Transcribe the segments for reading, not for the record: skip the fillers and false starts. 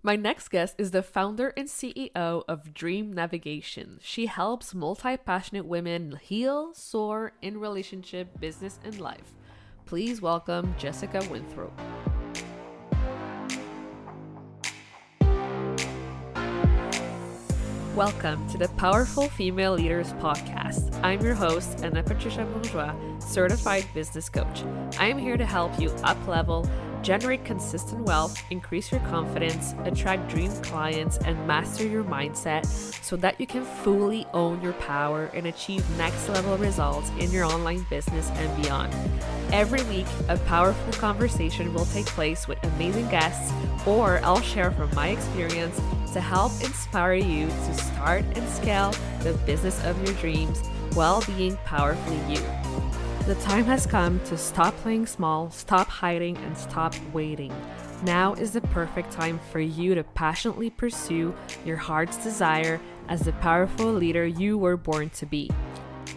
My next guest is the founder and CEO of Dream Navigation. She helps multi passionate women heal, soar in relationship, business, and life. Please welcome Jessica Winthrop. Welcome to the Powerful Female Leaders Podcast. I'm your host, Anna Patricia Bourgeois, certified business coach. I am here to help you up level, generate consistent wealth, increase your confidence, attract dream clients, and master your mindset so that you can fully own your power and achieve next level results in your online business and beyond. Every week, a powerful conversation will take place with amazing guests, or I'll share from my experience to help inspire you to start and scale the business of your dreams while being powerfully you. The time has come to stop playing small, stop hiding, and stop waiting. Now is the perfect time for you to passionately pursue your heart's desire as the powerful leader you were born to be.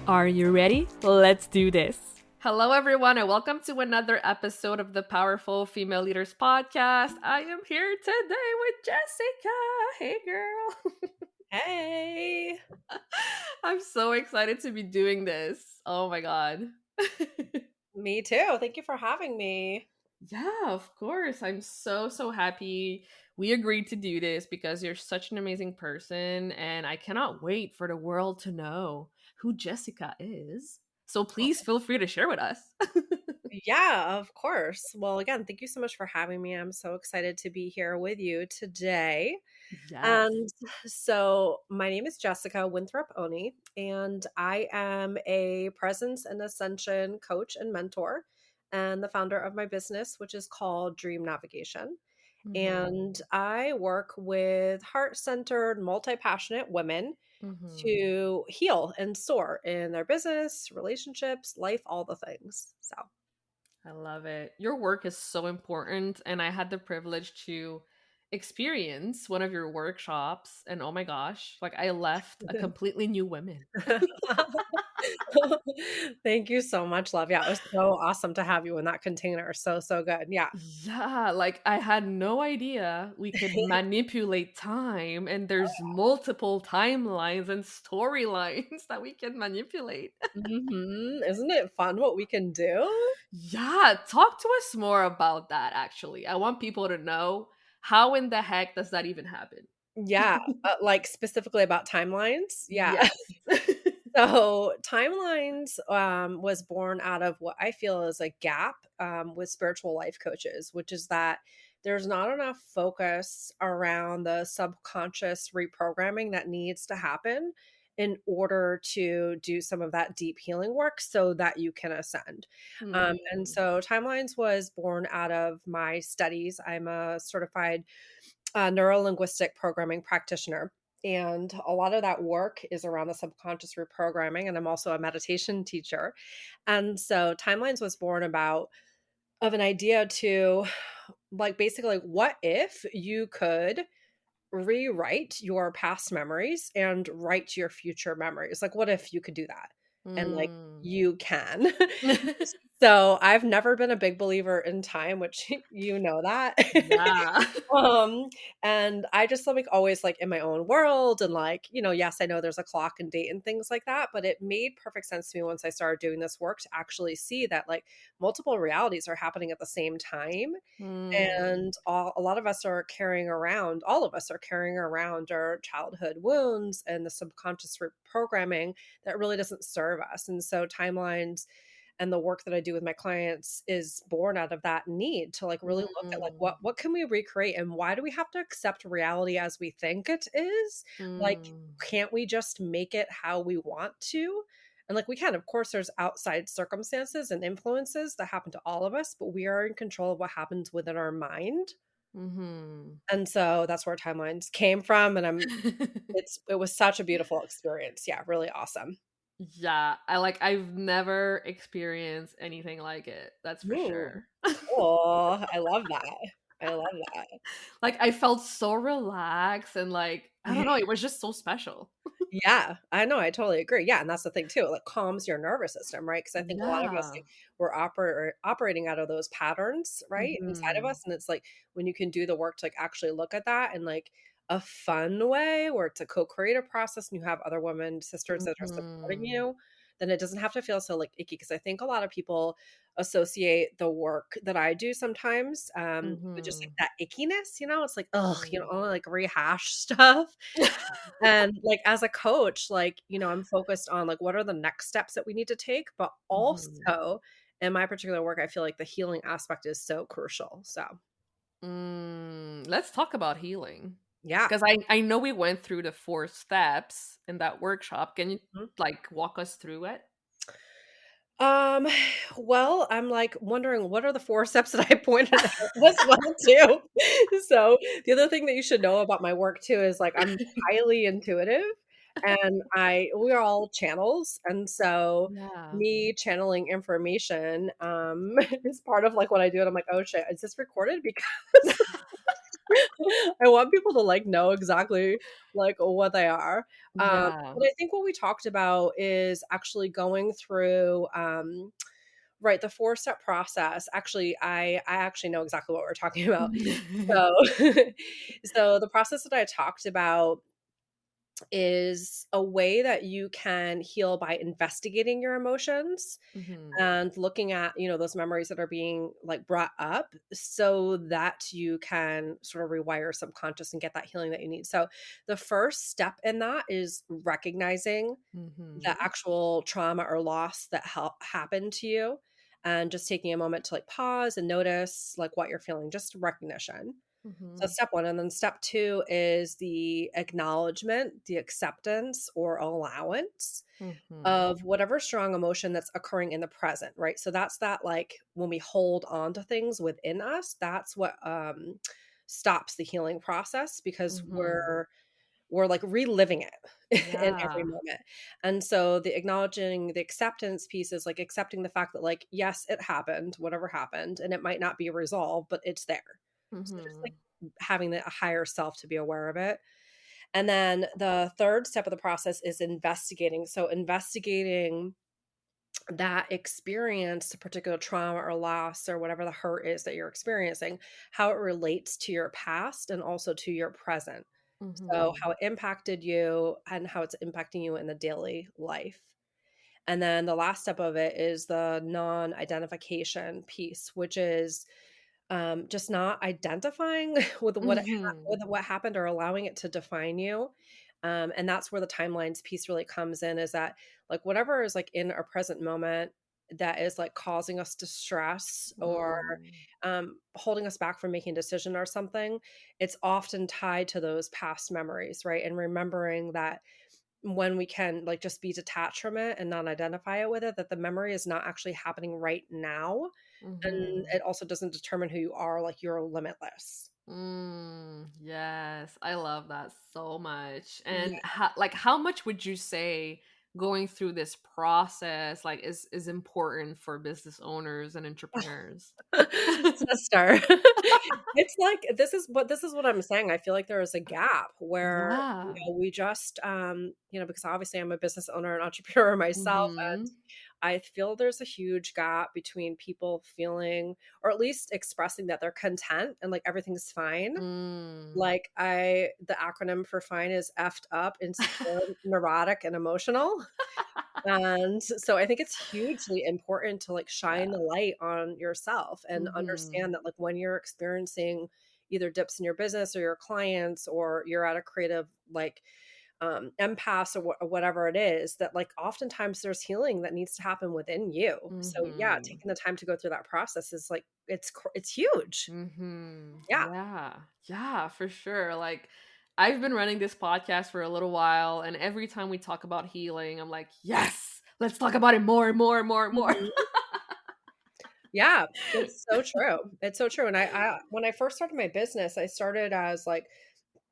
Are you ready? Let's do this. Hello, everyone, and welcome to another episode of the Powerful Female Leaders Podcast. I am here today with Jessica. Hey, girl. Hey. I'm so excited to be doing this. Oh my God. Me too. Thank you for having me. Yeah, of course. I'm so happy we agreed to do this because you're such an amazing person, and I cannot wait for the world to know who Jessica is. So please feel free to share with us. Yeah, of course. Well, again, thank you so much for having me. I'm so excited to be here with you today. Yes. And so, my name is Jessica Winthrop-Oney, and I am a presence and ascension coach and mentor, and the founder of my business, which is called Dream Navigation. Mm-hmm. And I work with heart centered, multi passionate women Mm-hmm. to heal and soar in their business, relationships, life, all the things. So, I love it. Your work is so important, and I had the privilege to experience one of your workshops, and oh my gosh, like I left a completely new woman. thank you so much, love. Yeah, it was so awesome to have you in that container. So, so good. Yeah. Yeah, like I had no idea we could manipulate time, and there's multiple timelines and storylines that we can manipulate. Isn't it fun what we can do? Yeah, talk to us more about that actually. I want people to know, how in the heck does that even happen? Yeah, like specifically about timelines. Yeah. Yes. So timelines was born out of what I feel is a gap with spiritual life coaches, which is that there's not enough focus around the subconscious reprogramming that needs to happen in order to do some of that deep healing work so that you can ascend. And Hmm. so timelines was born out of my studies. I'm a certified neuro-linguistic programming practitioner. And a lot of that work is around the subconscious reprogramming. And I'm also a meditation teacher. And so Timelines was born about of an idea to like basically what if you could rewrite your past memories and write your future memories? Like what if you could do that? And like Mm. you can. So I've never been a big believer in time, which you know that. Yeah. Um, and I just like always like in my own world and like, yes, I know there's a clock and date and things like that, but it made perfect sense to me once I started doing this work to actually see that like multiple realities are happening at the same time. Mm. And a lot of us are carrying around, all of us are carrying around our childhood wounds and the subconscious programming that really doesn't serve us. And so timelines and the work that I do with my clients is born out of that need to like really look at like Mm. what can we recreate and why do we have to accept reality as we think it is? Like Mm. can't we just make it how we want to? And like we can, of course, there's outside circumstances and influences that happen to all of us, but we are in control of what happens within our mind. Mhm. And so that's where timelines came from. And it was such a beautiful experience. Yeah, really awesome. Yeah, I've never experienced anything like it. That's for Ooh, sure. cool. I love that. I love that. Like I felt so relaxed and like I don't know, it was just so special. Yeah, I know, I totally agree. Yeah, and that's the thing too, it, like, calms your nervous system, right? Because I think a lot of us, Yeah. like, we're operating out of those patterns, right, inside of Mhm. us, and it's like, when you can do the work to, like, actually look at that in, like, a fun way where it's a co-creative process and you have other women, sisters that are supporting Mhm. you, then it doesn't have to feel so, like, icky. Because I think a lot of people associate the work that I do sometimes, with just, like, Mhm. that ickiness, you know? It's like, ugh, Mm. like, rehash stuff. And, like, as a coach, like, I'm focused on, like, what are the next steps that we need to take, but Mhm. also in my particular work, I feel like the healing aspect is so crucial. So, Let's talk about healing. yeah. 'Cause I know we went through the 4 steps in that workshop. Can you, Mhm. like, walk us through it? Um, well, I'm, like, wondering what are the 4 steps that I pointed out as well too. So, the other thing that you should know about my work too is, like, I'm highly intuitive, and we are all channels, and so Yeah. me channeling information, is part of, like, what I do, and I'm like, "Oh, shit, is this recorded?" Because I want people to, like, know exactly, like, what they are. Yeah. But I think what we talked about is actually going through, right, the four-step process. Actually, I actually know exactly what we're talking about. So so the process that I talked about is a way that you can heal by investigating your emotions Mhm. and looking at, those memories that are being, like, brought up so that you can sort of rewire subconscious and get that healing that you need. So the first step in that is recognizing the Mhm. actual trauma or loss that happened to you, and just taking a moment to, like, pause and notice, like, what you're feeling, just recognition. So Mhm. step 1, and then step 2 is the acknowledgement, the acceptance or allowance Mhm. of whatever strong emotion that's occurring in the present, right? So that's that, like, when we hold on to things within us, that's what stops the healing process, because Mhm. we're like reliving it in every Yeah. moment. And so the acknowledging the acceptance piece is like accepting the fact that, like, yes, it happened, whatever happened, and it might not be resolved, but it's there. So just like Mhm. having a higher self to be aware of it. And then the third step of the process is investigating. So investigating that experience, a particular trauma or loss or whatever the hurt is that you're experiencing, how it relates to your past and also to your present. So, Mhm. how it impacted you and how it's impacting you in the daily life. And then the last step of it is the non identification piece, which is just not identifying Mhm. with what happened or allowing it to define you. And that's where the timelines piece really comes in, is that, like, whatever is, like, in our present moment that is, like, causing us distress or Mm. holding us back from making a decision or something, it's often tied to those past memories, right? And remembering that when we can, like, just be detached from it and not identify it with it, that the memory is not actually happening right now, and Mhm. it also doesn't determine who you are, like, you're limitless. Yes, I love that so much. Yeah. And how much would you say going through this process like is important for business owners and entrepreneurs? Sister. It's like this is what I'm saying. I feel like there is a gap where, Yeah. we just, because obviously I'm a business owner and entrepreneur myself, and Mhm. I feel there's a huge gap between people feeling, or at least expressing, that they're content and, like, everything's fine. Mm. Like, the acronym for fine is effed up, insecure, neurotic, and emotional. And so I think it's hugely important to, like, shine the Yeah. light on yourself and Mhm. understand that, like, when you're experiencing either dips in your business or your clients, or you're at a creative, like, impasse, or whatever it is, that, like, oftentimes there's healing that needs to happen within you. So yeah, Mhm. taking the time to go through that process is, like, it's huge. Mhm. Yeah. Yeah. Yeah, for sure. Like I've been running this podcast for a little while and every time we talk about healing, I'm like, "Yes, let's talk about it more and more and more and more." Mhm. Yeah, it's so true. It's so true. And I when I first started my business, I started as, like,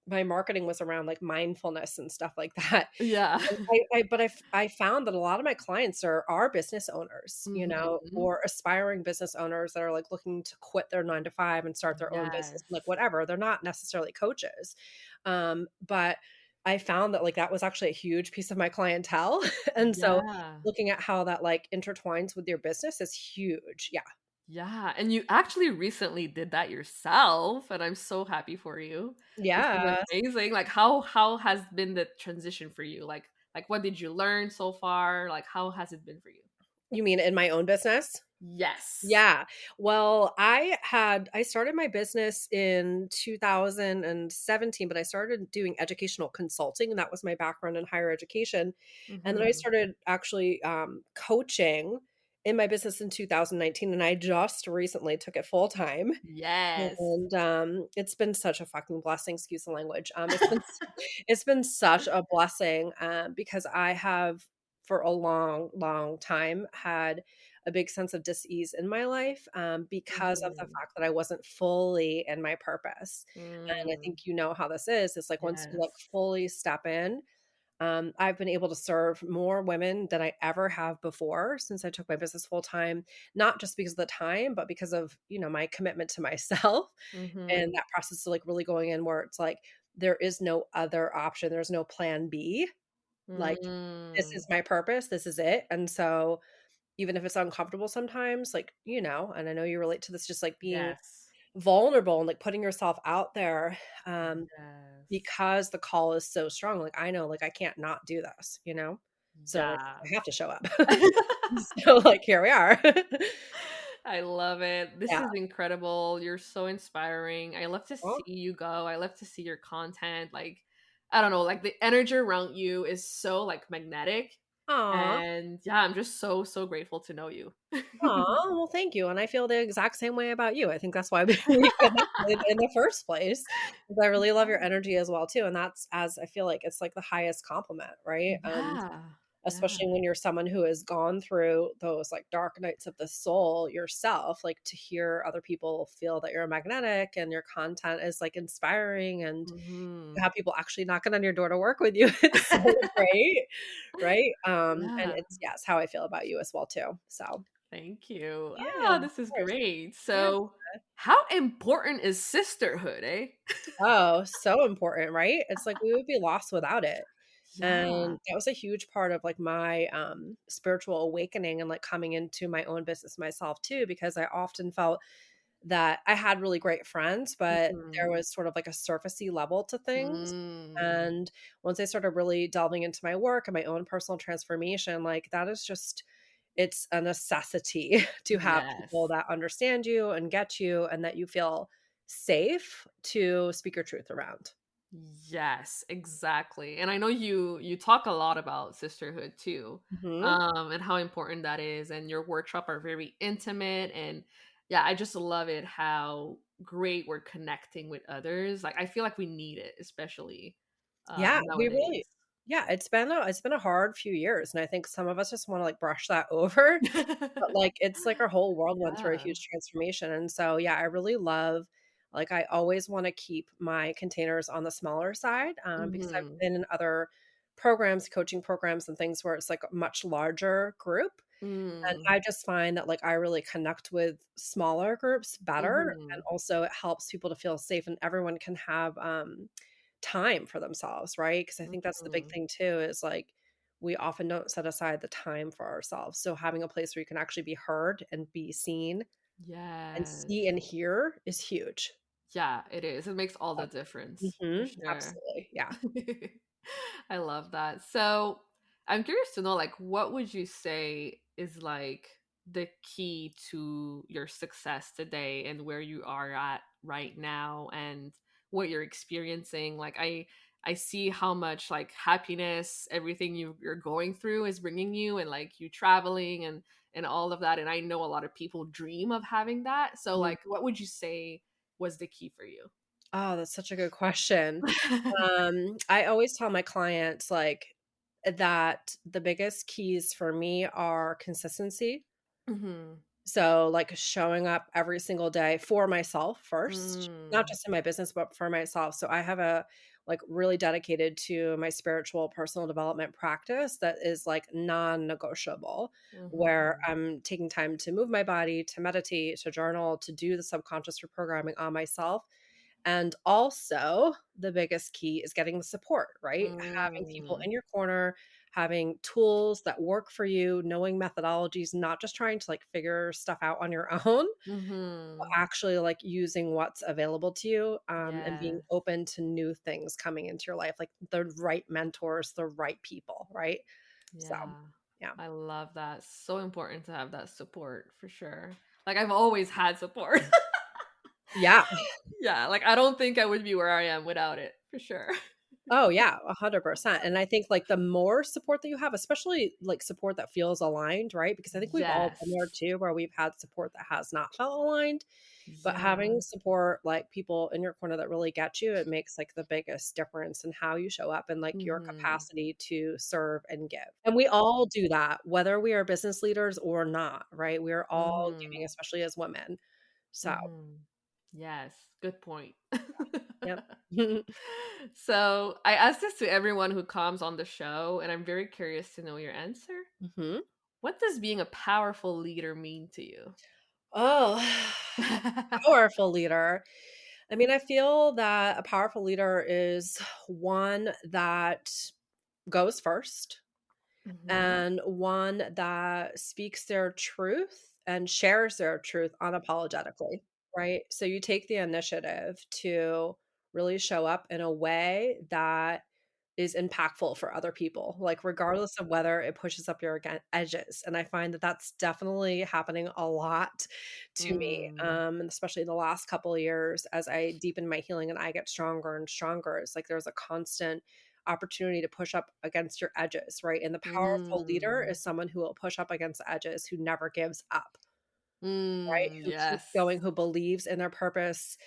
my marketing was around, like, mindfulness and stuff like that. Yeah. And I found that a lot of my clients are business owners, Mhm. or aspiring business owners that are, like, looking to quit their 9 to 5 and start their own business, like, Yes. whatever. They're not necessarily coaches. But I found that, like, that was actually a huge piece of my clientele, and so Yeah. looking at how that, like, intertwines with your business is huge. Yeah. Yeah, and you actually recently did that yourself, and I'm so happy for you. This is Yeah. amazing. Like, how has been the transition for you? Like, what did you learn so far? Like, how has it been for you? You mean in my own business? Yes. Yeah. Well, I started my business in 2017, but I started doing educational consulting, and that was my background in higher education. And then I Mhm. started actually coaching in my business in 2019, and I just recently took it full time. Yes. And it's been such a fucking blessing, excuse the language. It's been such a blessing because I have for a long, long time had a big sense of dis-ease in my life, because of the Mhm. fact that I wasn't fully in my purpose. And I Mm. think you know how this is. It's like once you like Yes. fully step in, I've been able to serve more women than I ever have before since I took my business full time, not just because of the time, but because of, my commitment to myself and Mhm. that process of like really going in where it's like there is no other option. There's no plan B. Like this is Mm. my purpose. This is it. And so even if it's uncomfortable sometimes, like, and I know you relate to this, just like being Yes. vulnerable and like putting yourself out there, um, Yes. because the call is so strong. Like, I know, like, I can't not do this. So, like, Yeah. I have to show up. So, like, here we are. I love it. This Yeah. is incredible. You're so inspiring. I love to Oh, see you go. I love to see your content. Like, I don't know, like the energy around you is so like magnetic. aw, And yeah, I'm just so, so grateful to know you. aw, well, thank you, and I feel the exact same way about you. I think that's why we connected in the first place, 'cause I really love your energy as well too, and that's as I feel like it's like the highest compliment, right? And Yeah. Yeah. especially when you're someone who has gone through those, like, dark nights of the soul yourself, like, to hear other people feel that you're magnetic and your content is, like, inspiring and Hmm. you have people actually knocking on your door to work with you, it's so great, right? And Yeah. it's how I feel about you as well too, so Thank you. yeah, Ah, of this is course. great. Yeah. So, how important is sisterhood, eh? Oh, so important, right? It's like we would be lost without it. Yeah. And that was a huge part of, like, my, spiritual awakening and, like, coming into my own business myself too, because I often felt that I had really great friends, but there Mhm. was sort of, like, a surfacey level to things. Mm. And once I started really delving into my work and my own personal transformation, like, that is just it's a necessity to have people Yes. that understand you and get you and that you feel safe to speak your truth around. Yes, exactly. And I know you talk a lot about sisterhood too, Mhm. and how important that is. And your workshop are very intimate, and yeah, I just love it how great we're connecting with others. Like I feel like we need it, especially Yeah, we nowadays. really yeah, it's been a hard few years, and I think some of us just wanna, like, brush that over, but, like, it's like our whole world went through a Yeah. huge transformation, and so, yeah, I really love like, I always wanna keep my containers on the smaller side, because I've Hmm. been in other programs, coaching programs, and things where it's, like, a much larger group, and Mm. I just find that, like, I really connect with smaller groups better, and Hmm. also it helps people to feel safe and everyone can have, time for themselves, right? Because I think that's the big Hmm. thing too is, like, we often don't set aside the time for ourselves, so having a place where you can actually be heard and be seen and see Yes. and hear is huge. Yeah, it is. It makes all the difference for Mhm, sure. absolutely, yeah. I love that. So, I'm curious to know, like, what would you say is like the key to your success today and where you are at right now and what you're experiencing? Like, I see how much like happiness everything you're going through is bringing you, and like you traveling and all of that. And I know a lot of people dream of having that. So, Mm. like, what would you say was the key for you? Oh, that's such a good question. I always tell my clients, like, that the biggest keys for me are consistency. Mhm. So, like, showing up every single day for myself first, not Mm. just in my business, but for myself. So, I have a like really dedicated to my spiritual personal development practice that is like non-negotiable, where Mhm. I'm taking time to move my body, to meditate, to journal, to do the subconscious reprogramming on myself. And also, the biggest key is getting the support, right? Having people Mm. in your corner, having tools that work for you, knowing methodologies, not just trying to like figure stuff out on your own, but Mhm. actually like using what's available to you, and being Yes. open to new things coming into your life, like the right mentors, the right people, right? So, Yeah. yeah. I love that. So important to have that support for sure. Like I've always had support. Yeah. Yeah, like I don't think I would be where I am without it, for sure. Oh, yeah, 100%, and I think, like, the more support that you have, especially, like, support that feels aligned, right? Because I think we've all been there Yes. too, where we've had support that has not felt aligned, but Yeah. having support, like, people in your corner that really get you, it makes, like, the biggest difference in how you show up and, like, your Mhm. capacity to serve and give, and we all do that, whether we are business leaders or not, right? We are all giving, Mhm. especially as women, so, Mhm. Yes, good point. yep. So, I ask this to everyone who comes on the show, and I'm very curious to know your answer. Mhm. What does being a powerful leader mean to you? Oh, powerful leader. I mean, I feel that a powerful leader is one that goes first Mhm. and one that speaks their truth and shares their truth unapologetically, right? So you take the initiative to really show up in a way that is impactful for other people, like regardless of whether it pushes up your edges. And I find that that's definitely happening a lot to me, Mm. and especially the last couple of years as I deepen my healing and I get stronger and stronger. It's like there's a constant opportunity to push up against your edges, right? And the powerful leader Mm. is someone who will push up against the edges, who never gives up, right? Mm. Who keeps Yes. going, who believes in their purpose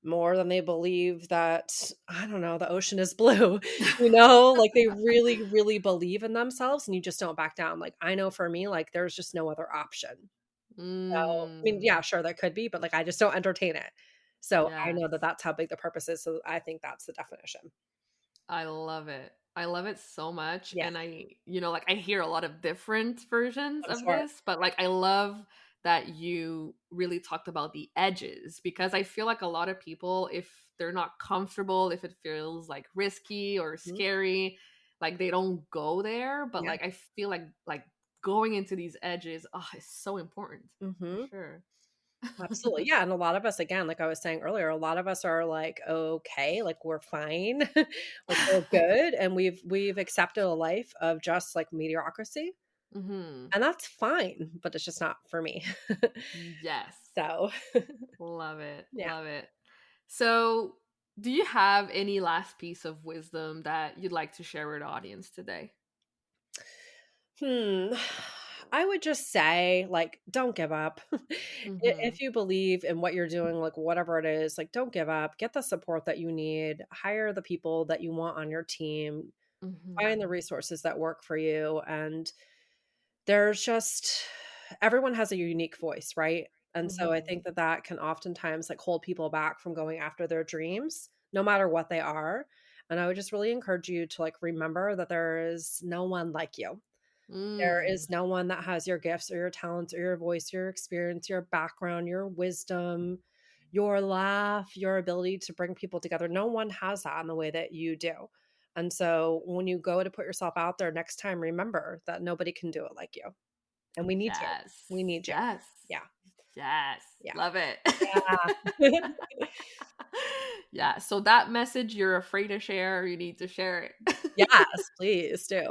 more than they believe that, I don't know, the ocean is blue, like they really, really believe in themselves and you just don't back down. Like I know for me, like there's just no other option. So, I mean, yeah, Mm. sure, there could be, but like I just don't entertain it. So I know that Yes. that's how big the purpose is. So I think that's the definition. I love it. I love it so much, Yeah, and like, I hear a lot of different versions I'm of smart. this, but, like, I love that you really talked about the edges because I feel like a lot of people, if they're not comfortable, if it feels, like, risky or Mhm. scary, like, they don't go there, but, Yeah. like, I feel like going into these edges, oh, is so important, for Mhm. sure. Absolutely. Yeah, and a lot of us, again, like I was saying earlier, a lot of us are like, "Okay, like, we're fine, like, we're good," and we've accepted a life of just, like, mediocrity, Mhm. and that's fine, but it's just not for me. Yes. So, Love it, yeah. love it. So, do you have any last piece of wisdom that you'd like to share with the audience today? Hmm. I would just say, like, don't give up. If Mhm. you believe in what you're doing, like, whatever it is, like, don't give up. Get the support that you need. Hire the people that you want on your team. Find the Mhm. resources that work for you, and there's just everyone has a unique voice, right? And so I think Mhm. that that can oftentimes, like, hold people back from going after their dreams, no matter what they are, and I would just really encourage you to, like, remember that there is no one like you. There Mm. is no one that has your gifts or your talents or your voice, your experience, your background, your wisdom, your laugh, your ability to bring people together. No one has that in the way that you do. And so when you go to put yourself out there next time, remember that nobody can do it like you. And we need you. Yes. We need you. Yes. Yeah. Yes. Yeah. Love it. Yeah. Yeah, so that message you're afraid to share, you need to share it. Yes, please do.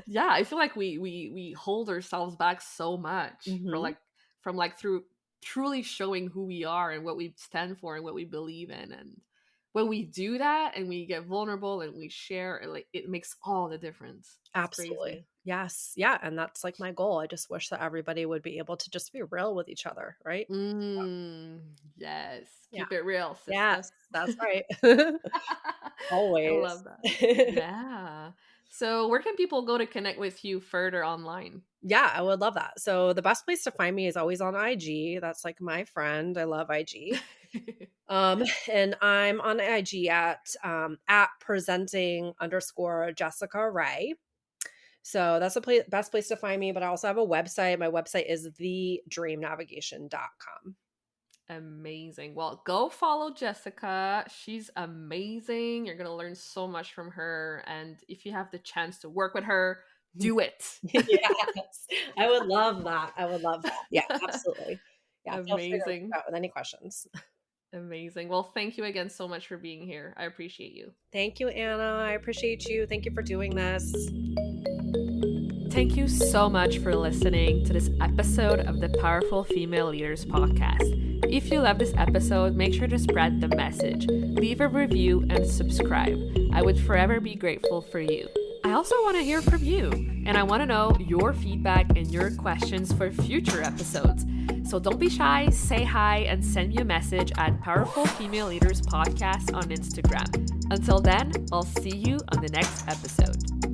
Yeah, I feel like we hold ourselves back so much for Mhm. like from like through truly showing who we are and what we stand for and what we believe in. And when we do that and we get vulnerable and we share, it makes all the difference. It's Absolutely. crazy. Yes. Yeah, and that's, like, my goal. I just wish that everybody would be able to just be real with each other, right? Yes. Yeah. Keep it real, sister. Yes, that's right. I Always. love that. Yeah. So where can people go to connect with you further online? Yeah, I would love that. So the best place to find me is always on IG. That's like my friend. I love IG. And I'm on IG at presenting underscore Jessica Ray. So that's the best place to find me. But I also have a website. My website is thedreamnavigation.com. Amazing. Well, go follow Jessica. She's amazing. You're going to learn so much from her. And if you have the chance to work with her, do it. Yes, I would love that. I would love that. Yeah, absolutely. Yeah, feel free to reach Amazing. out with any questions. Amazing. Well, thank you again so much for being here. I appreciate you. Thank you, Anna. I appreciate you. Thank you for doing this. Thank you so much for listening to this episode of the Powerful Female Leaders podcast. If you love this episode, make sure to spread the message, leave a review, and subscribe. I would forever be grateful for you. I also want to hear from you, and I want to know your feedback and your questions for future episodes. So don't be shy, say hi, and send me a message at Powerful Female Leaders Podcast on Instagram. Until then, I'll see you on the next episode.